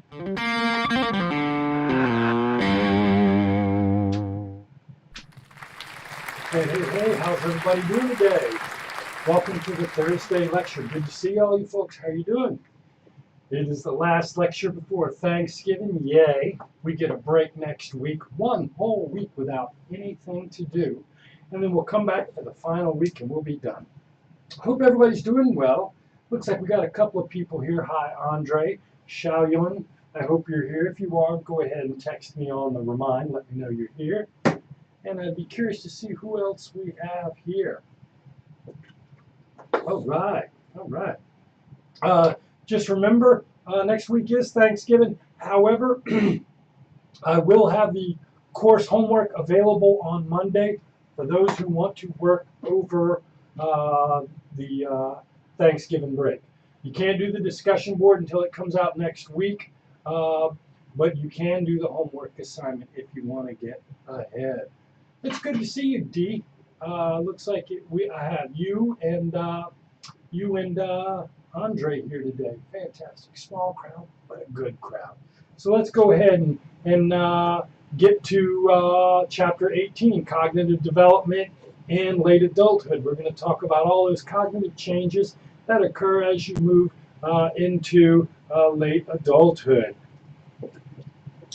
Hey, how's everybody doing today? Welcome to the Thursday lecture. Good to see all you folks. How are you doing? It is the last lecture before Thanksgiving. Yay. We get a break next week, one whole week without anything to do. And then we'll come back for the final week and we'll be done. Hope everybody's doing well. Looks like we got a couple of people here. Hi, Andre, Xiaoyun. I hope you're here. If you are, go ahead and text me on the remind. Let me know you're here. And I'd be curious to see who else we have here. All right. Just remember, next week is Thanksgiving. However, I will have the course homework available on Monday for those who want to work over the Thanksgiving break. You can't do the discussion board until it comes out next week, but you can do the homework assignment if you want to get ahead. It's good to see you, Dee. Looks like I have you and Andre here today. Fantastic. Small crowd, but a good crowd. So let's go ahead and get to Chapter 18, Cognitive Development and Late Adulthood. We're going to talk about all those cognitive changes that occur as you move into late adulthood.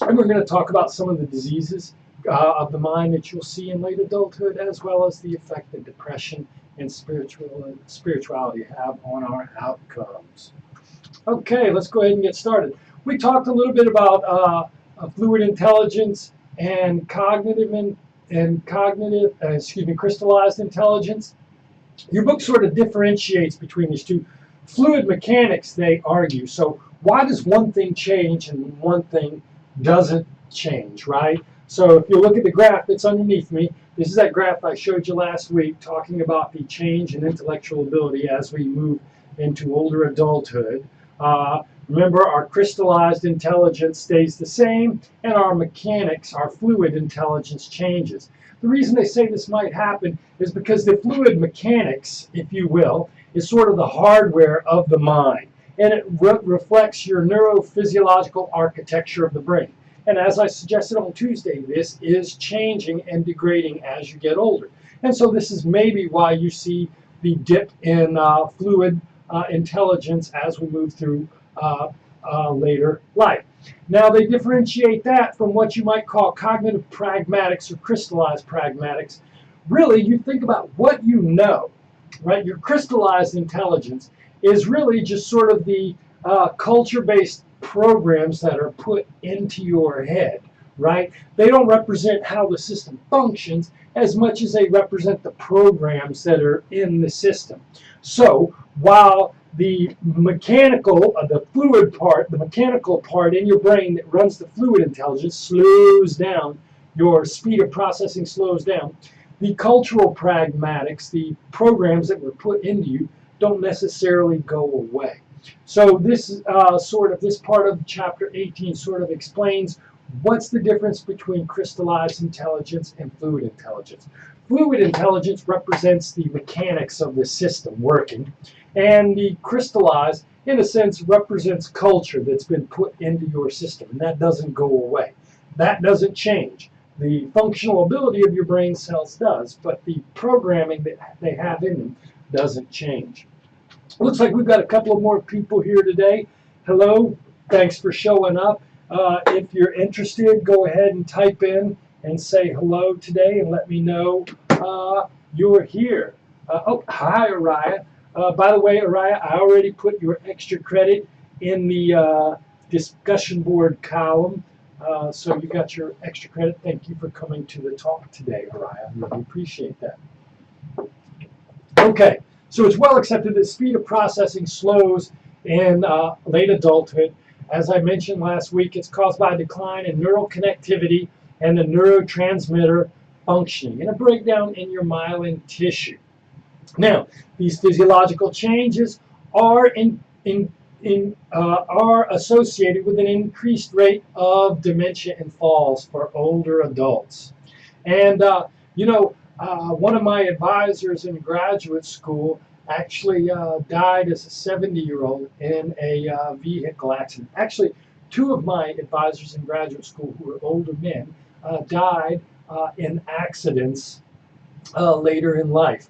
And we're going to talk about some of the diseases of the mind that you'll see in late adulthood, as well as the effect that depression and spirituality have on our outcomes. Okay, let's go ahead and get started. We talked a little bit about fluid intelligence and crystallized intelligence. Your book sort of differentiates between these two. Fluid mechanics, they argue. So why does one thing change and one thing doesn't change, right? So if you look at the graph that's underneath me, this is that graph I showed you last week talking about the change in intellectual ability as we move into older adulthood. Remember, our crystallized intelligence stays the same, and our mechanics, our fluid intelligence changes. The reason they say this might happen is because the fluid mechanics, if you will, is sort of the hardware of the mind, and it reflects your neurophysiological architecture of the brain. And as I suggested on Tuesday, this is changing and degrading as you get older. And so this is maybe why you see the dip in fluid intelligence as we move through later life. Now, they differentiate that from what you might call cognitive pragmatics or crystallized pragmatics. Really, you think about what you know, right? Your crystallized intelligence is really just sort of the culture-based programs that are put into your head, right? They don't represent how the system functions as much as they represent the programs that are in the system. So while the mechanical, the mechanical part in your brain that runs the fluid intelligence slows down, your speed of processing slows down, the cultural pragmatics, the programs that were put into you, don't necessarily go away. So this this part of Chapter 18 sort of explains what's the difference between crystallized intelligence and fluid intelligence. Fluid intelligence represents the mechanics of the system working, and the crystallized, in a sense, represents culture that's been put into your system, and that doesn't go away. That doesn't change. The functional ability of your brain cells does, but the programming that they have in them doesn't change. Looks like we've got a couple of more people here today. Hello, thanks for showing up. If you're interested, go ahead and type in and say hello today and let me know you're here. Oh, hi, Araya. By the way, Araya, I already put your extra credit in the discussion board column. So you got your extra credit. Thank you for coming to the talk today, Araya. I really appreciate that. Okay. So it's well accepted that speed of processing slows in late adulthood. As I mentioned last week, it's caused by a decline in neural connectivity and the neurotransmitter functioning and a breakdown in your myelin tissue. Now, these physiological changes are associated with an increased rate of dementia and falls for older adults. And, one of my advisors in graduate school actually died as a 70-year-old in a vehicle accident. Actually, Two of my advisors in graduate school, who were older men, died in accidents later in life.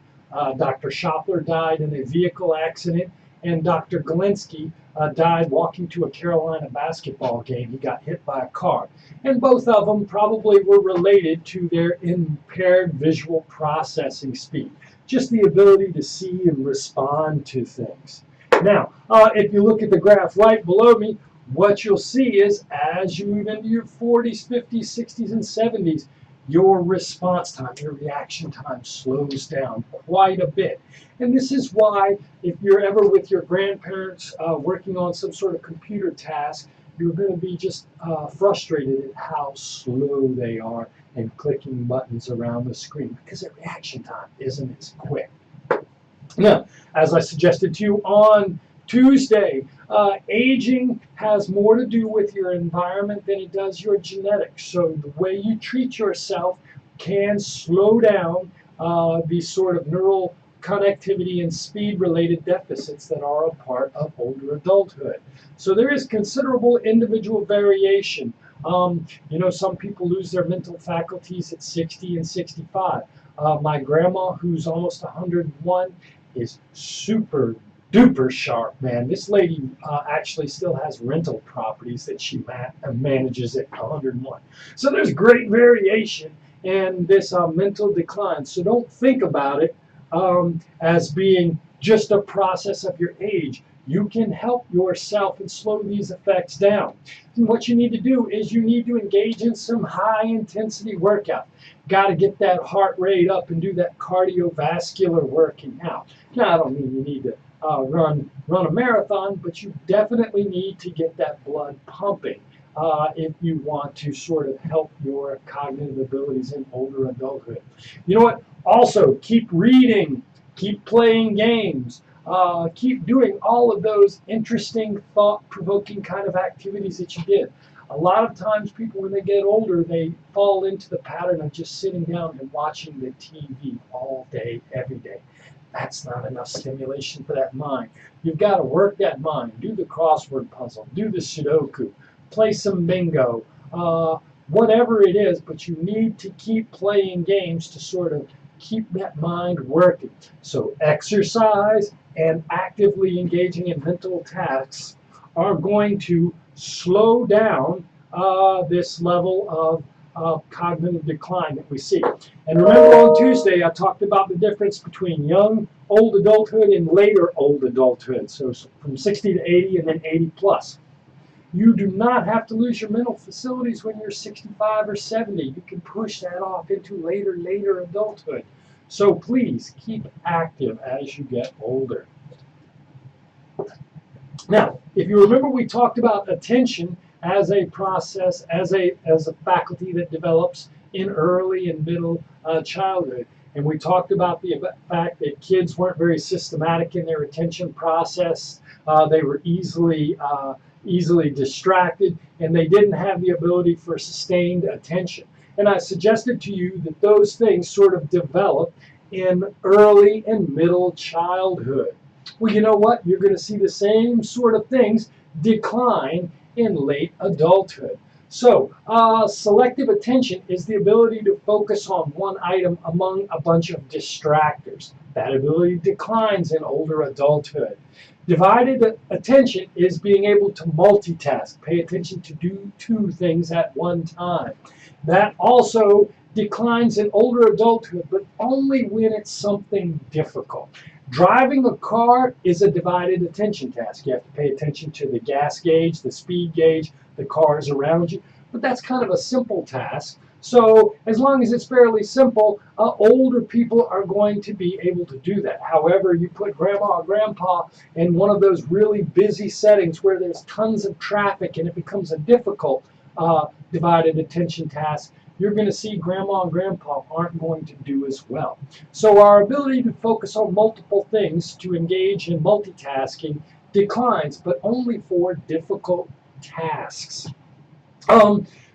Dr. Shopler died in a vehicle accident, and Dr. Galinsky died walking to a Carolina basketball game. He got hit by a car. And both of them probably were related to their impaired visual processing speed, just the ability to see and respond to things. Now, if you look at the graph right below me, what you'll see is as you move into your 40s, 50s, 60s, and 70s, your response time, your reaction time slows down quite a bit. And this is why if you're ever with your grandparents working on some sort of computer task, you're going to be just frustrated at how slow they are and clicking buttons around the screen because their reaction time isn't as quick. Now, as I suggested to you on Tuesday, aging has more to do with your environment than it does your genetics. So the way you treat yourself can slow down these sort of neural connectivity and speed-related deficits that are a part of older adulthood. So there is considerable individual variation. You know, some people lose their mental faculties at 60 and 65. My grandma, who's almost 101, is super duper sharp, man. This lady actually still has rental properties that she manages at 101. So there's great variation in this mental decline. So don't think about it as being just a process of your age. You can help yourself and slow these effects down. And what you need to do is you need to engage in some high intensity workout. Got to get that heart rate up and do that cardiovascular working out. Now, I don't mean you need to run a marathon, but you definitely need to get that blood pumping if you want to sort of help your cognitive abilities in older adulthood. You know what? Also, keep reading, keep playing games, keep doing all of those interesting, thought-provoking kind of activities that you did. A lot of times people, when they get older, they fall into the pattern of just sitting down and watching the TV all day, every day. That's not enough stimulation for that mind. You've got to work that mind. Do the crossword puzzle. Do the Sudoku. Play some bingo. Whatever it is, but you need to keep playing games to sort of keep that mind working. So exercise and actively engaging in mental tasks are going to slow down this level of cognitive decline that we see. And remember on Tuesday I talked about the difference between young old adulthood and later old adulthood. So from 60 to 80 and then 80 plus. You do not have to lose your mental facilities when you're 65 or 70. You can push that off into later adulthood. So please keep active as you get older. Now, if you remember, we talked about attention as a process, as a faculty that develops in early and middle childhood. And we talked about the fact that kids weren't very systematic in their attention process. They were easily distracted, and they didn't have the ability for sustained attention. And I suggested to you that those things sort of develop in early and middle childhood. Well, you know what? You're going to see the same sort of things decline in late adulthood. So, selective attention is the ability to focus on one item among a bunch of distractors. That ability declines in older adulthood. Divided attention is being able to multitask, pay attention to do two things at one time. That also declines in older adulthood, but only when it's something difficult. Driving a car is a divided attention task. You have to pay attention to the gas gauge, the speed gauge, the cars around you. But that's kind of a simple task. So as long as it's fairly simple, older people are going to be able to do that. However, you put grandma or grandpa in one of those really busy settings where there's tons of traffic and it becomes a difficult divided attention task, you're going to see grandma and grandpa aren't going to do as well. So our ability to focus on multiple things, to engage in multitasking, declines, but only for difficult tasks.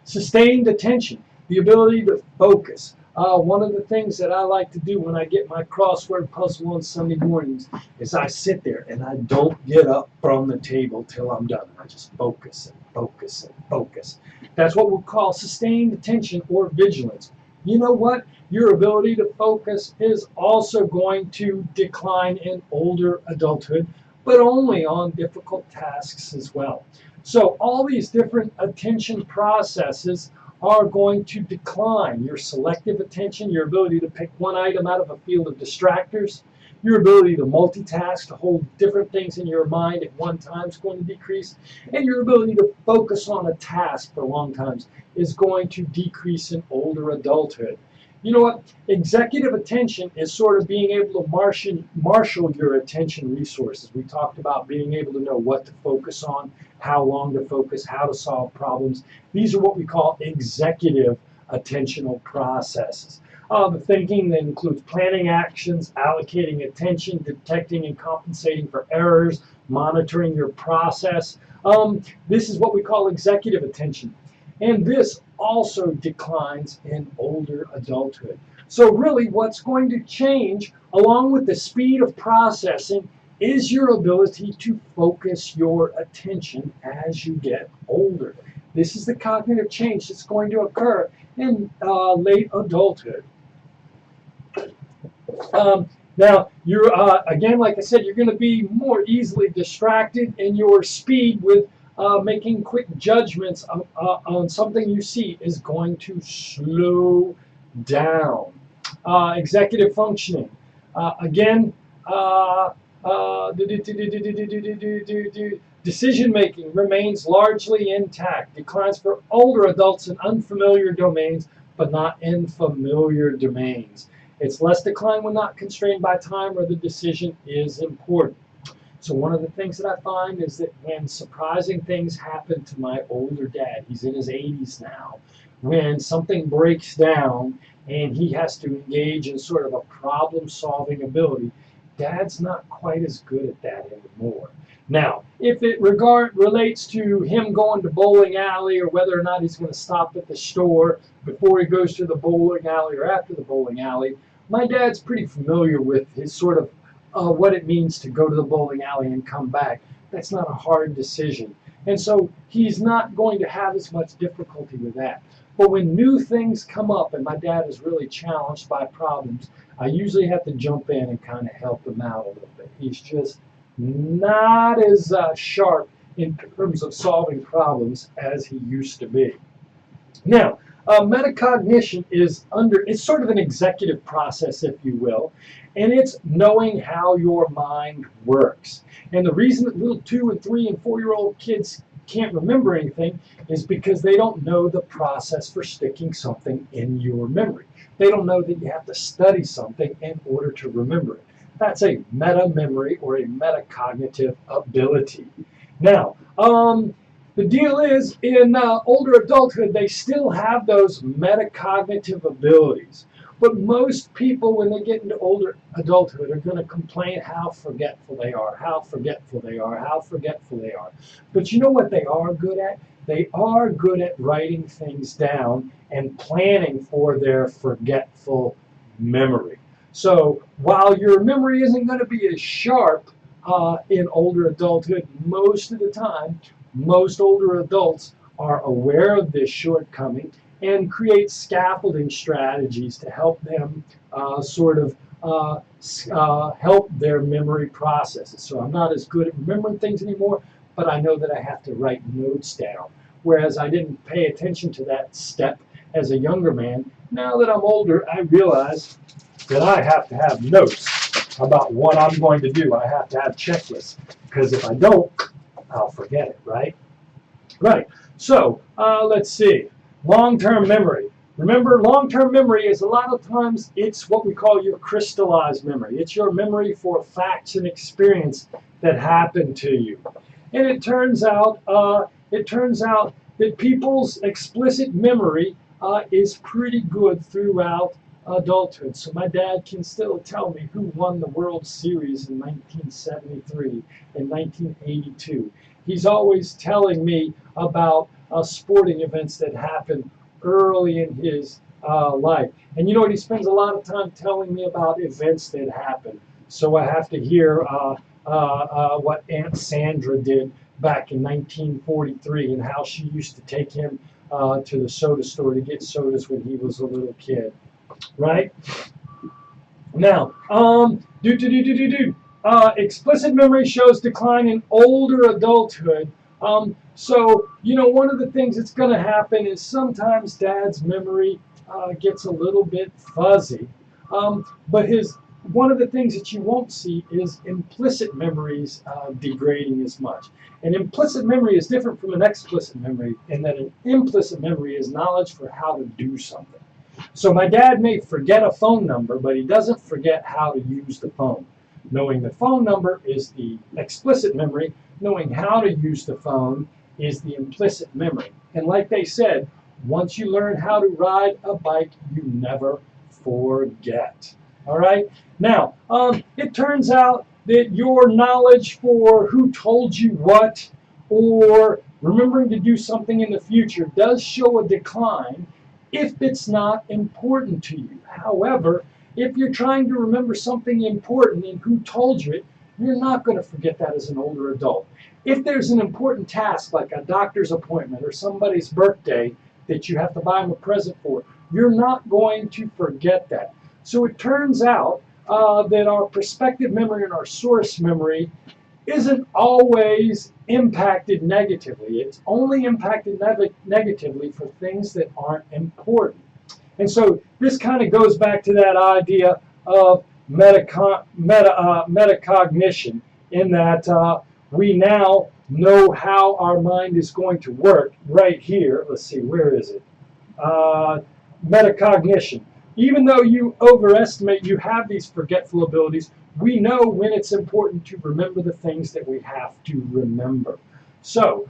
Sustained attention, the ability to focus. One of the things that I like to do when I get my crossword puzzle on Sunday mornings is I sit there and I don't get up from the table till I'm done. I just focus and focus and focus. That's what we'll call sustained attention or vigilance. You know what? Your ability to focus is also going to decline in older adulthood, but only on difficult tasks as well. So all these different attention processes are going to decline. Your selective attention, your ability to pick one item out of a field of distractors, your ability to multitask, to hold different things in your mind at one time is going to decrease, and your ability to focus on a task for long times is going to decrease in older adulthood. You know what? Executive attention is sort of being able to marshal your attention resources. We talked about being able to know what to focus on, how long to focus, how to solve problems. These are what we call executive attentional processes. The thinking that includes planning actions, allocating attention, detecting and compensating for errors, monitoring your process. This is what we call executive attention. And this also declines in older adulthood. So really what's going to change along with the speed of processing is your ability to focus your attention as you get older. This is the cognitive change that's going to occur in late adulthood. Now, you're again, like I said, you're going to be more easily distracted, and your speed with making quick judgments on something you see is going to slow down. Executive functioning. Again, decision making remains largely intact. Declines for older adults in unfamiliar domains, but not in familiar domains. It's less decline when not constrained by time or the decision is important. So one of the things that I find is that when surprising things happen to my older dad, he's in his 80s now, when something breaks down and he has to engage in sort of a problem-solving ability, Dad's not quite as good at that anymore. Now, if it relates to him going to bowling alley or whether or not he's going to stop at the store before he goes to the bowling alley or after the bowling alley, my dad's pretty familiar with his sort of what it means to go to the bowling alley and come back. That's not a hard decision. And so he's not going to have as much difficulty with that. But when new things come up and my dad is really challenged by problems, I usually have to jump in and kind of help him out a little bit. He's just not as sharp in terms of solving problems as he used to be. Now, metacognition is it's sort of an executive process, if you will, and it's knowing how your mind works. And the reason that little 2 and 3 and 4-year-old kids can't remember anything is because they don't know the process for sticking something in your memory. They don't know that you have to study something in order to remember it. That's a meta-memory or a metacognitive ability. Now, the deal is, in older adulthood, they still have those metacognitive abilities. But most people, when they get into older adulthood, are going to complain how forgetful they are, how forgetful they are, how forgetful they are. But you know what they are good at? They are good at writing things down and planning for their forgetful memory. So while your memory isn't going to be as sharp in older adulthood, most of the time, most older adults are aware of this shortcoming and create scaffolding strategies to help them help their memory processes. So I'm not as good at remembering things anymore, but I know that I have to write notes down. Whereas I didn't pay attention to that step as a younger man. Now that I'm older, I realize that I have to have notes about what I'm going to do. I have to have checklists, because if I don't, I'll forget it, right? Right. So let's see. Long-term memory. Remember, long-term memory is a lot of times it's what we call your crystallized memory. It's your memory for facts and experience that happened to you. And it turns out that people's explicit memory is pretty good throughout adulthood. So my dad can still tell me who won the World Series in 1973 and 1982. He's always telling me about sporting events that happened early in his life. And you know what? He spends a lot of time telling me about events that happened. So I have to hear what Aunt Sandra did back in 1943 and how she used to take him to the soda store to get sodas when he was a little kid, right? Now, explicit memory shows decline in older adulthood. So, one of the things that's going to happen is sometimes Dad's memory gets a little bit fuzzy. But one of the things that you won't see is implicit memories degrading as much. An implicit memory is different from an explicit memory in that an implicit memory is knowledge for how to do something. So my dad may forget a phone number, but he doesn't forget how to use the phone. Knowing the phone number is the explicit memory. Knowing how to use the phone is the implicit memory. And like they said, once you learn how to ride a bike, you never forget. All right? Now, it turns out that your knowledge for who told you what or remembering to do something in the future does show a decline if it's not important to you. However, if you're trying to remember something important and who told you it, you're not going to forget that as an older adult. If there's an important task like a doctor's appointment or somebody's birthday that you have to buy them a present for, you're not going to forget that. So it turns out that our perspective memory and our source memory isn't always impacted negatively. It's only impacted negatively for things that aren't important. And so this kind of goes back to that idea of metacognition, in that we now know how our mind is going to work right here. Let's see, where is it? Metacognition. Even though you overestimate, you have these forgetful abilities, we know when it's important to remember the things that we have to remember. So,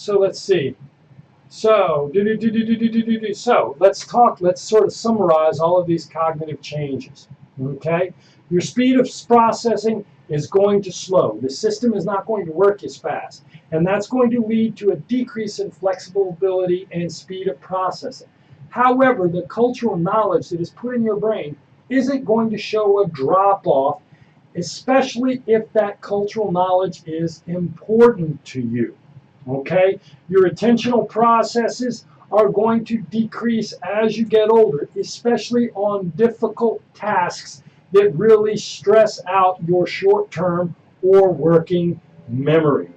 let's see. So let's sort of summarize all of these cognitive changes. Okay? Your speed of processing is going to slow. The system is not going to work as fast. And that's going to lead to a decrease in flexible ability and speed of processing. However, the cultural knowledge that is put in your brain isn't going to show a drop-off, especially if that cultural knowledge is important to you. Okay? Your attentional processes are going to decrease as you get older, especially on difficult tasks that really stress out your short-term or working memory.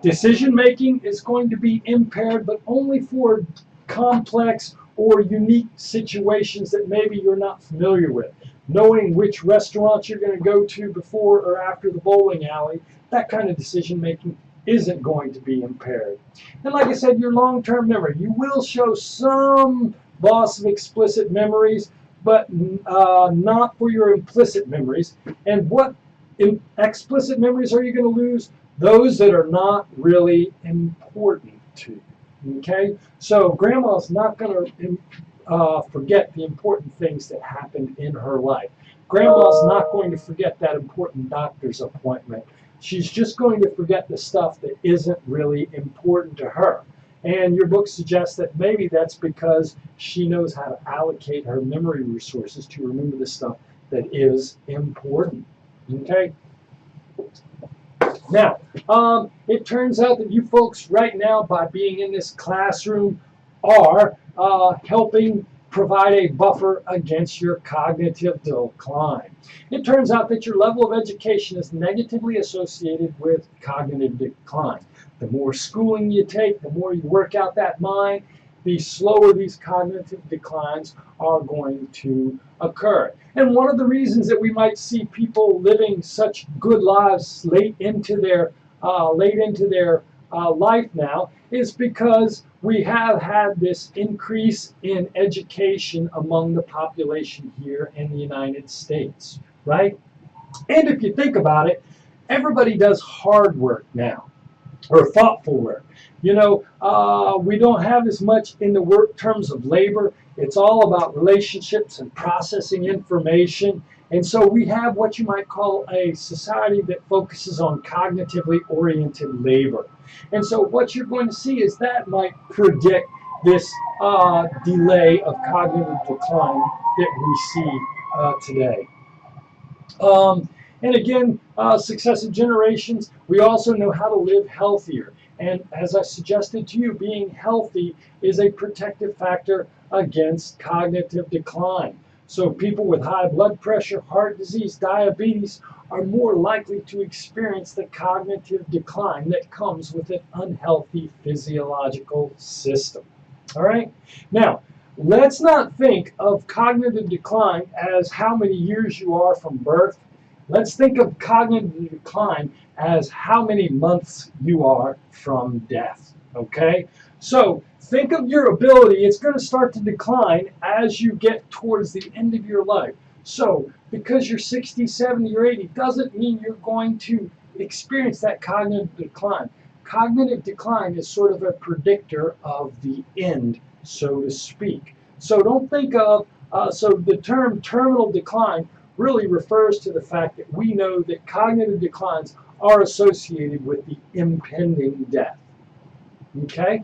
Decision-making is going to be impaired, but only for complex or unique situations that maybe you're not familiar with. Knowing which restaurants you're going to go to before or after the bowling alley, that kind of decision-making isn't going to be impaired. And like I said, your long-term memory, you will show some loss of explicit memories, but not for your implicit memories. And what explicit memories are you going to lose? Those that are not really important to you. Okay? So Grandma's not going to forget the important things that happened in her life. Grandma's not going to forget that important doctor's appointment. She's just going to forget the stuff that isn't really important to her. And your book suggests that maybe that's because she knows how to allocate her memory resources to remember the stuff that is important. Okay? Now, it turns out that you folks right now, by being in this classroom, are helping provide a buffer against your cognitive decline. It turns out that your level of education is negatively associated with cognitive decline. The more schooling you take, the more you work out that mind, the slower these cognitive declines are going to occur. And one of the reasons that we might see people living such good lives late into their life now is because we have had this increase in education among the population here in the United States, right? And if you think about it, everybody does hard work now, or thoughtful work. You know, we don't have as much in the work terms of labor. It's all about relationships and processing information. And so we have what you might call a society that focuses on cognitively oriented labor. And so what you're going to see is that might predict this delay of cognitive decline that we see today. And again, successive generations, we also know how to live healthier. And as I suggested to you, being healthy is a protective factor against cognitive decline. So people with high blood pressure, heart disease, diabetes are more likely to experience the cognitive decline that comes with an unhealthy physiological system. All right? Now, let's not think of cognitive decline as how many years you are from birth. Let's think of cognitive decline as how many months you are from death. Okay? So think of your ability. It's going to start to decline as you get towards the end of your life. So because you're 60, 70, or 80 doesn't mean you're going to experience that cognitive decline. Cognitive decline is sort of a predictor of the end, so to speak. So don't think of, so the term terminal decline really refers to the fact that we know that cognitive declines are associated with the impending death. Okay?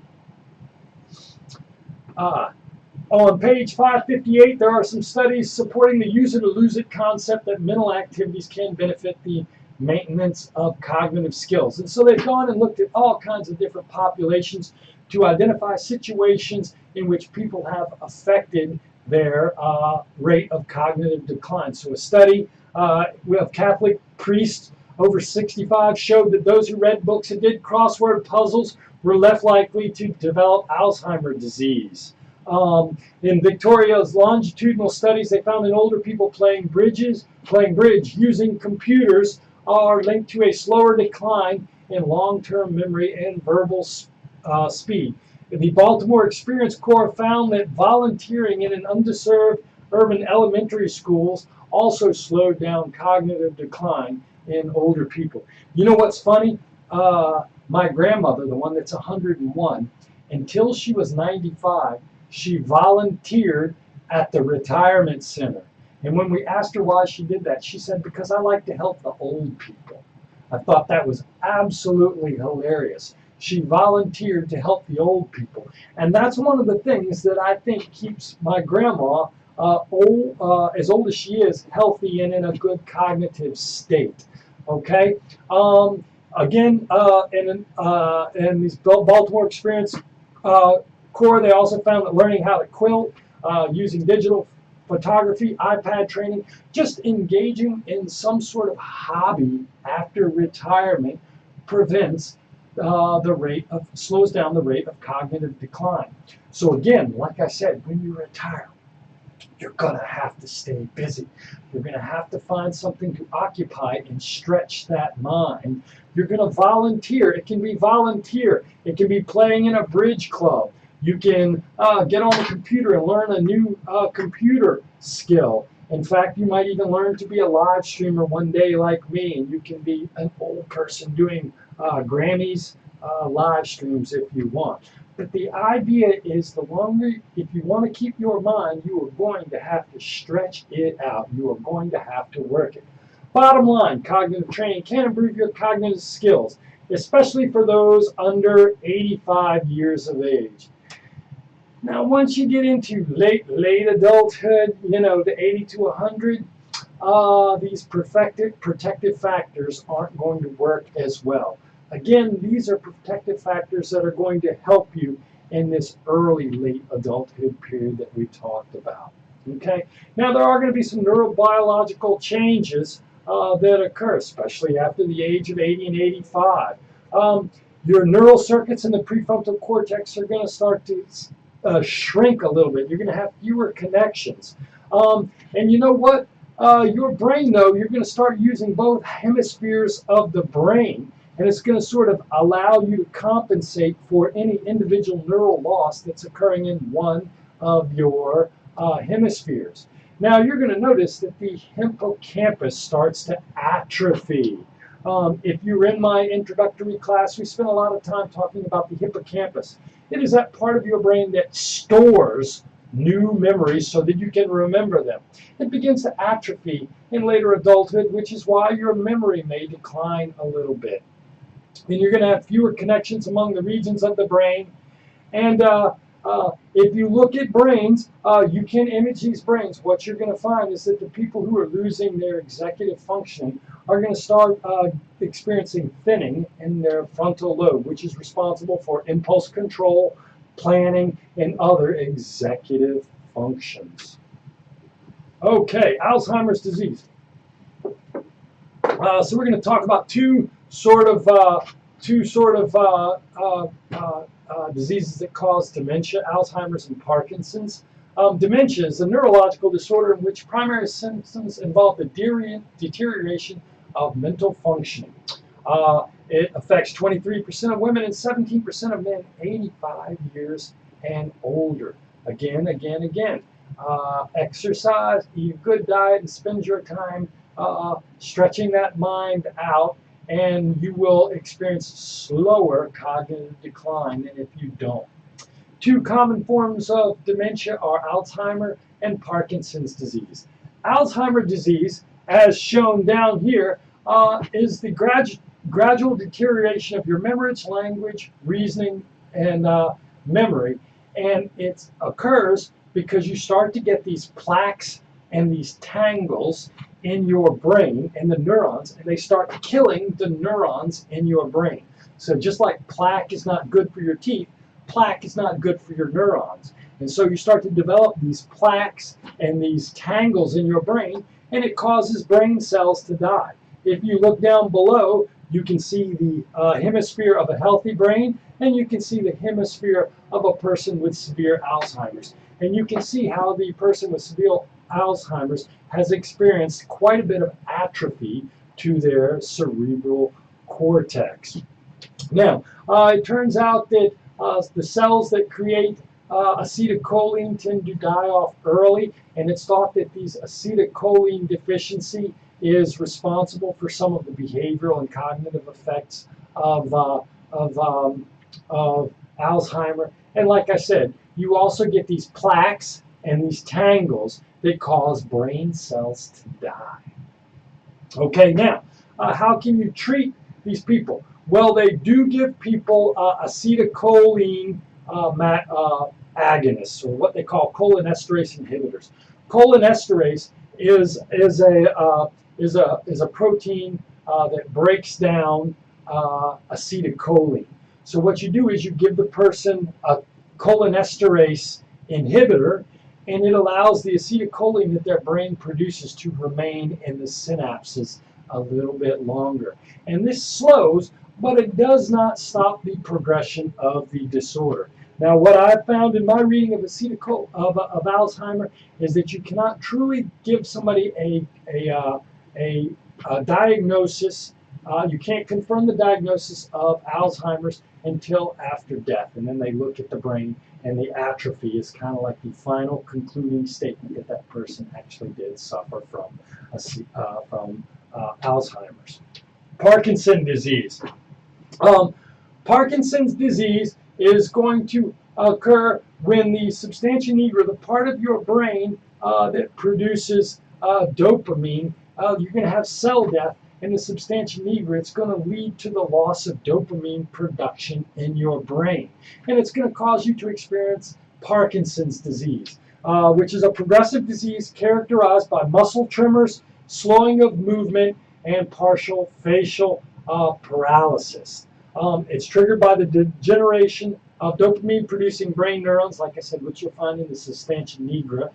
On page 558, there are some studies supporting the use it or lose it concept that mental activities can benefit the maintenance of cognitive skills. And so they've gone and looked at all kinds of different populations to identify situations in which people have affected their rate of cognitive decline. So a study of Catholic priests over 65 showed that those who read books and did crossword puzzles were less likely to develop Alzheimer's disease. In Victoria's longitudinal studies, they found that older people playing bridge using computers are linked to a slower decline in long-term memory and verbal speed. The Baltimore Experience Corps found that volunteering in an underserved urban elementary schools also slowed down cognitive decline in older people. You know what's funny? My grandmother, the one that's 101, until she was 95, she volunteered at the retirement center. And when we asked her why she did that, she said, because I like to help the old people. I thought that was absolutely hilarious. She volunteered to help the old people. And that's one of the things that I think keeps my grandma, as old as she is, healthy and in a good cognitive state. Okay? Again, in these Baltimore Experience Corps, they also found that learning how to quilt, using digital photography, iPad training, just engaging in some sort of hobby after retirement prevents slows down the rate of cognitive decline. So again, like I said, when you retire, you're going to have to stay busy. You're going to have to find something to occupy and stretch that mind. You're going to volunteer. It can be volunteer. It can be playing in a bridge club. You can get on the computer and learn a new computer skill. In fact, you might even learn to be a live streamer one day like me, and you can be an old person doing Grammys live streams if you want. But the idea is the longer, if you want to keep your mind, you are going to have to stretch it out. You are going to have to work it. Bottom line, cognitive training can improve your cognitive skills, especially for those under 85 years of age. Now, once you get into late adulthood, you know, the 80 to 100, these protective factors aren't going to work as well. Again, these are protective factors that are going to help you in this early late adulthood period that we talked about. Okay. Now, there are going to be some neurobiological changes that occur, especially after the age of 80 and 85. Your neural circuits in the prefrontal cortex are going to start to shrink a little bit. You're going to have fewer connections. And you know what? Your brain, though, you're going to start using both hemispheres of the brain, and it's going to sort of allow you to compensate for any individual neural loss that's occurring in one of your hemispheres. Now, you're going to notice that the hippocampus starts to atrophy. If you were in my introductory class, we spent a lot of time talking about the hippocampus. It is that part of your brain that stores new memories so that you can remember them. It begins to atrophy in later adulthood, which is why your memory may decline a little bit. And you're going to have fewer connections among the regions of the brain. And If you look at brains, you can image these brains. What you're going to find is that the people who are losing their executive functioning are going to start experiencing thinning in their frontal lobe, which is responsible for impulse control, planning, and other executive functions. Okay, Alzheimer's disease. So we're going to talk about two sort of diseases that cause dementia: Alzheimer's and Parkinson's. Dementia is a neurological disorder in which primary symptoms involve the deterioration of mental functioning. It affects 23% of women and 17% of men 85 years and older. Again. Exercise, eat a good diet, and spend your time stretching that mind out, and you will experience slower cognitive decline than if you don't. Two common forms of dementia are Alzheimer and Parkinson's disease. Alzheimer's disease, as shown down here, is the gradual deterioration of your memory, language, reasoning, and memory. And it occurs because you start to get these plaques and these tangles in your brain and the neurons, and they start killing the neurons in your brain. So just like plaque is not good for your teeth, plaque is not good for your neurons. And so you start to develop these plaques and these tangles in your brain, and it causes brain cells to die. If you look down below, you can see the hemisphere of a healthy brain, and you can see the hemisphere of a person with severe Alzheimer's. And you can see how the person with severe Alzheimer's has experienced quite a bit of atrophy to their cerebral cortex. Now, it turns out that the cells that create acetylcholine tend to die off early, and it's thought that these acetylcholine deficiency is responsible for some of the behavioral and cognitive effects of Alzheimer. And like I said, you also get these plaques and these tangles that cause brain cells to die. Okay, now, how can you treat these people? Well, they do give people acetylcholine agonists, or what they call cholinesterase inhibitors. Cholinesterase is a protein that breaks down acetylcholine. So what you do is you give the person a cholinesterase inhibitor, and it allows the acetylcholine that their brain produces to remain in the synapses a little bit longer. And this slows, but it does not stop the progression of the disorder. Now, what I've found in my reading of Alzheimer is that you cannot truly give somebody a diagnosis. You can't confirm the diagnosis of Alzheimer's until after death, and then they look at the brain, and the atrophy is kind of like the final concluding statement that that person actually did suffer from Alzheimer's. Parkinson's disease. Parkinson's disease is going to occur when the substantia nigra, the part of your brain that produces dopamine, you're going to have cell death in the substantia nigra. It's going to lead to the loss of dopamine production in your brain. And it's going to cause you to experience Parkinson's disease, which is a progressive disease characterized by muscle tremors, slowing of movement, and partial facial paralysis. It's triggered by the degeneration of dopamine-producing brain neurons, like I said, which you'll find in the substantia nigra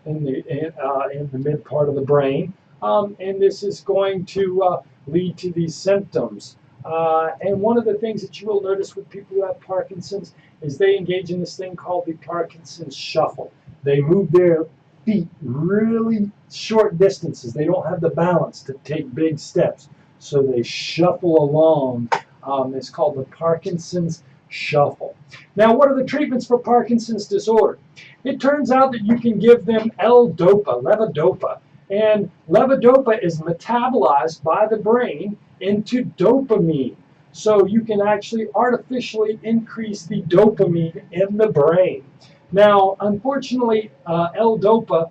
in the mid part of the brain. And this is going to lead to these symptoms. And one of the things that you will notice with people who have Parkinson's is they engage in this thing called the Parkinson's shuffle. They move their feet really short distances. They don't have the balance to take big steps, so they shuffle along. It's called the Parkinson's shuffle. Now, what are the treatments for Parkinson's disorder? It turns out that you can give them L-DOPA, levodopa, and levodopa is metabolized by the brain into dopamine. So you can actually artificially increase the dopamine in the brain. Now, unfortunately, L-DOPA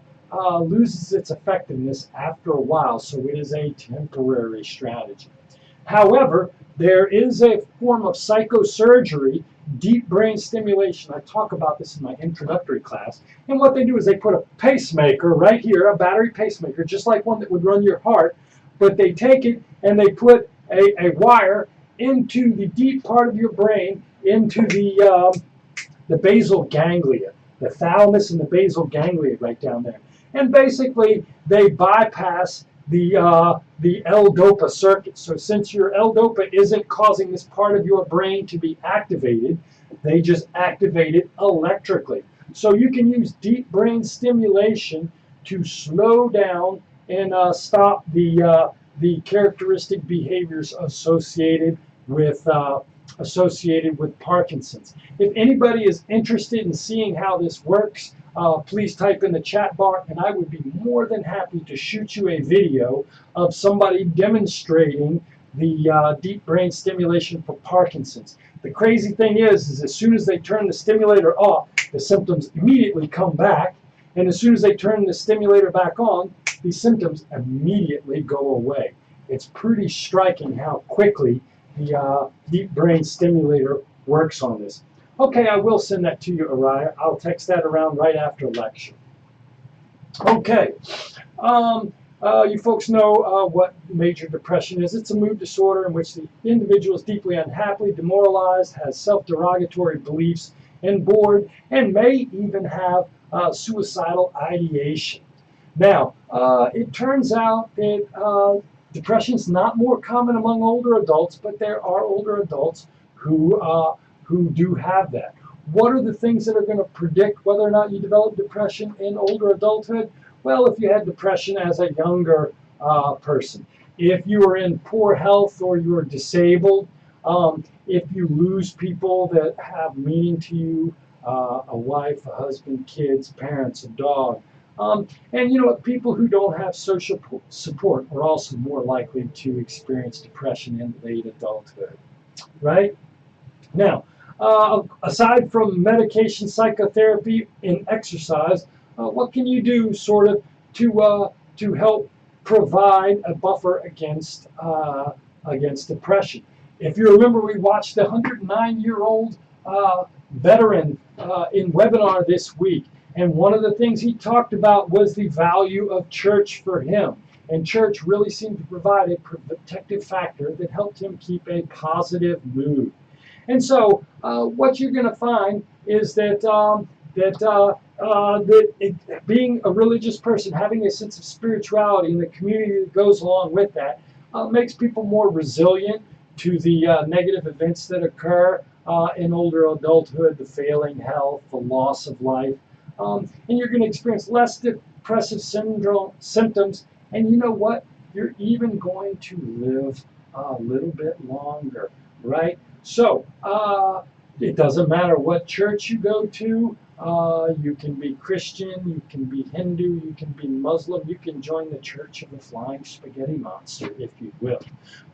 loses its effectiveness after a while, so it is a temporary strategy. However, there is a form of psychosurgery, deep brain stimulation. I talk about this in my introductory class. And what they do is they put a pacemaker right here, a battery pacemaker, just like one that would run your heart, but they take it and they put a wire into the deep part of your brain, into the basal ganglia, the thalamus and the basal ganglia right down there. And basically, they bypass the L-DOPA circuit. So since your L-DOPA isn't causing this part of your brain to be activated, they just activate it electrically. So you can use deep brain stimulation to slow down and stop the characteristic behaviors associated with Parkinson's. If anybody is interested in seeing how this works, please type in the chat bar, and I would be more than happy to shoot you a video of somebody demonstrating the deep brain stimulation for Parkinson's. The crazy thing is as soon as they turn the stimulator off, the symptoms immediately come back, and as soon as they turn the stimulator back on, these symptoms immediately go away. It's pretty striking how quickly the deep brain stimulator works on this. Okay, I will send that to you, Araya. I'll text that around right after lecture. Okay, you folks know what major depression is. It's a mood disorder in which the individual is deeply unhappy, demoralized, has self-derogatory beliefs, and bored, and may even have suicidal ideation. Now, it turns out that depression is not more common among older adults, but there are older adults who do have that. What are the things that are going to predict whether or not you develop depression in older adulthood? Well, if you had depression as a younger person, if you are in poor health or you are disabled, if you lose people that have meaning to you, a wife, a husband, kids, parents, a dog, and you know what, people who don't have social support are also more likely to experience depression in late adulthood, right? Now, aside from medication, psychotherapy, and exercise, what can you do sort of to help provide a buffer against depression? If you remember, we watched the 109-year-old veteran in webinar this week, and one of the things he talked about was the value of church for him. And church really seemed to provide a protective factor that helped him keep a positive mood. And so what you're going to find is that being a religious person, having a sense of spirituality and the community that goes along with that, makes people more resilient to the negative events that occur in older adulthood, the failing health, the loss of life. And you're going to experience less depressive symptoms. And you know what? You're even going to live a little bit longer, right? So it doesn't matter what church you go to. You can be Christian, you can be Hindu, you can be Muslim, you can join the Church of the Flying Spaghetti Monster, if you will.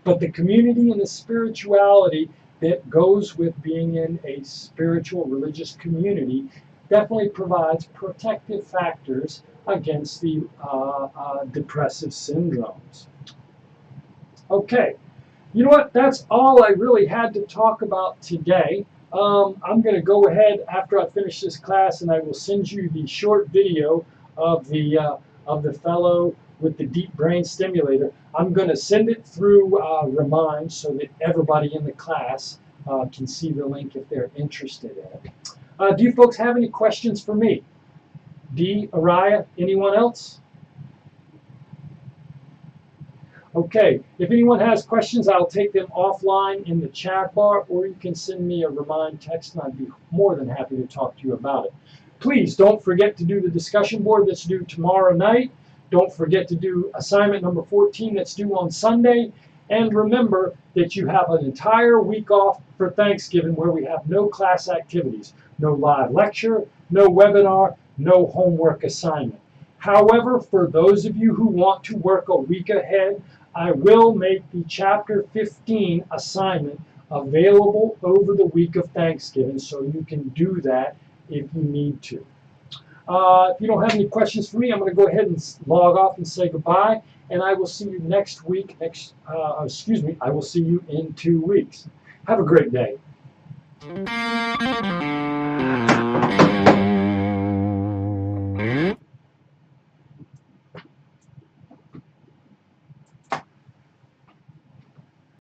But the community and the spirituality that goes with being in a spiritual religious community definitely provides protective factors against the depressive syndromes. Okay, you know what? That's all I really had to talk about today. I'm going to go ahead after I finish this class, and I will send you the short video of the fellow with the deep brain stimulator. I'm going to send it through Remind so that everybody in the class can see the link if they're interested in it. Do you folks have any questions for me? Dee, Araya, anyone else? Okay, if anyone has questions, I'll take them offline in the chat bar, or you can send me a Remind text, and I'd be more than happy to talk to you about it. Please don't forget to do the discussion board that's due tomorrow night. Don't forget to do assignment number 14 that's due on Sunday. And remember that you have an entire week off for Thanksgiving where we have no class activities, no live lecture, no webinar, no homework assignment. However, for those of you who want to work a week ahead, I will make the Chapter 15 assignment available over the week of Thanksgiving, so you can do that if you need to. If you don't have any questions for me, I'm going to go ahead and log off and say goodbye. and I will see you next week. I will see you in 2 weeks. Have a great day.